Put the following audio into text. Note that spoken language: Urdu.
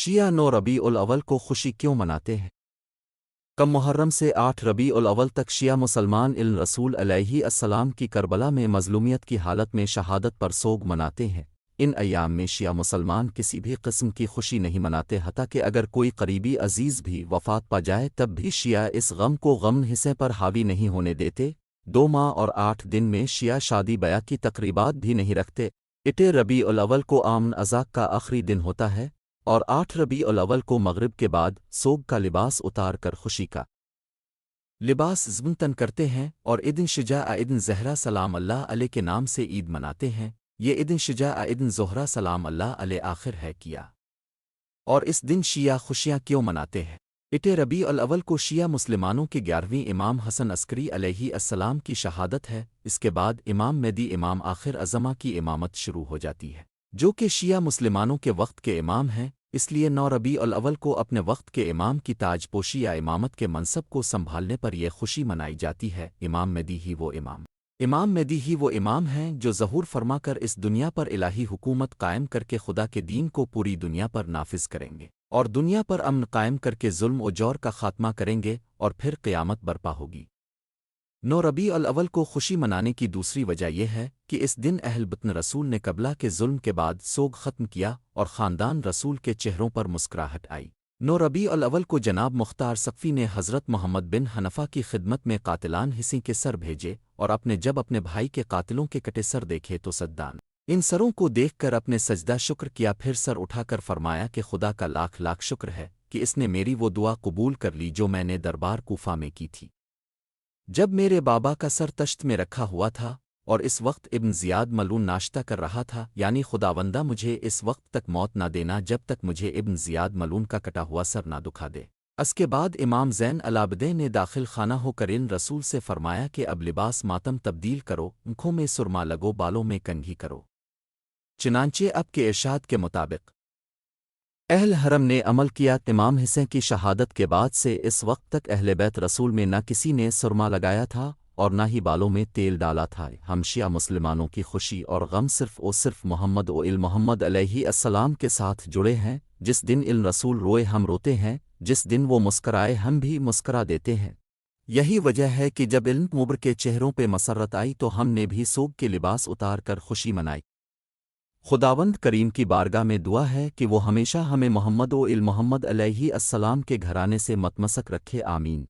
شیعہ 9 ربیع الاول کو خوشی کیوں مناتے ہیں؟ کم محرم سے 8 ربیع الاول تک شیعہ مسلمان رسول علیہ السلام کی کربلا میں مظلومیت کی حالت میں شہادت پر سوگ مناتے ہیں۔ ان ایام میں شیعہ مسلمان کسی بھی قسم کی خوشی نہیں مناتے، حتیٰ کہ اگر کوئی قریبی عزیز بھی وفات پا جائے تب بھی شیعہ اس غم کو غم حصے پر حاوی نہیں ہونے دیتے۔ 2 ماہ اور 8 دن میں شیعہ شادی بیاہ کی تقریبات بھی نہیں رکھتے۔ 8 ربیع الاول کو آمن ازاق کا آخری دن ہوتا ہے اور 8 ربیع الاول کو مغرب کے بعد سوگ کا لباس اتار کر خوشی کا لباس زمنتن کرتے ہیں اور عید شجاع عید زہرا سلام اللہ علیہ کے نام سے عید مناتے ہیں۔ یہ عید شجاع عید زہرا سلام اللہ علیہ آخر ہے کیا۔ اور اس دن شیعہ خوشیاں کیوں مناتے ہیں؟ 8 ربیع الاول کو شیعہ مسلمانوں کے 11ویں امام حسن عسکری علیہ السلام کی شہادت ہے۔ اس کے بعد امام مہدی امام آخر ازمہ کی امامت شروع ہو جاتی ہے، جو کہ شیعہ مسلمانوں کے وقت کے امام ہیں۔ اس لیے 9 ربیع الاول کو اپنے وقت کے امام کی تاج پوشی یا امامت کے منصب کو سنبھالنے پر یہ خوشی منائی جاتی ہے۔ امام مہدی ہی وہ امام ہیں جو ظہور فرما کر اس دنیا پر الہی حکومت قائم کر کے خدا کے دین کو پوری دنیا پر نافذ کریں گے اور دنیا پر امن قائم کر کے ظلم و جور کا خاتمہ کریں گے اور پھر قیامت برپا ہوگی۔ 9 ربیع الاول کو خوشی منانے کی دوسری وجہ یہ ہے کہ اس دن اہل بطن رسول نے قبلہ کے ظلم کے بعد سوگ ختم کیا اور خاندان رسول کے چہروں پر مسکراہٹ آئی۔ 9 ربیع الاول کو جناب مختار سقفی نے حضرت محمد بن حنفہ کی خدمت میں قاتلان حصی کے سر بھیجے اور جب اپنے بھائی کے قاتلوں کے کٹے سر دیکھے تو سجدان ان سروں کو دیکھ کر اپنے سجدہ شکر کیا، پھر سر اٹھا کر فرمایا کہ خدا کا لاکھ لاکھ شکر ہے کہ اس نے میری وہ دعا قبول کر لی جو میں نے دربار کوفہ میں کی تھی، جب میرے بابا کا سر تشت میں رکھا ہوا تھا اور اس وقت ابن زیاد ملعون ناشتہ کر رہا تھا، یعنی خداوندہ مجھے اس وقت تک موت نہ دینا جب تک مجھے ابن زیاد ملعون کا کٹا ہوا سر نہ دکھا دے۔ اس کے بعد امام زین العابدین نے داخل خانہ ہو کر ان رسول سے فرمایا کہ اب لباس ماتم تبدیل کرو، آنکھوں میں سرما لگو، بالوں میں کنگھی کرو۔ چنانچہ اب کے ارشاد کے مطابق اہل حرم نے عمل کیا۔ امام حسین کی شہادت کے بعد سے اس وقت تک اہل بیت رسول میں نہ کسی نے سرما لگایا تھا اور نہ ہی بالوں میں تیل ڈالا تھا۔ ہم شیعہ مسلمانوں کی خوشی اور غم صرف محمد علیہ السلام کے ساتھ جڑے ہیں۔ جس دن رسول روئے ہم روتے ہیں، جس دن وہ مسکرائے ہم بھی مسکرا دیتے ہیں۔ یہی وجہ ہے کہ جب مبر کے چہروں پہ مسرت آئی تو ہم نے بھی سوگ کے لباس اتار کر خوشی منائی۔ خداوند کریم کی بارگاہ میں دعا ہے کہ وہ ہمیشہ ہمیں محمد علیہ السلام کے گھرانے سے متمسک رکھے، آمین۔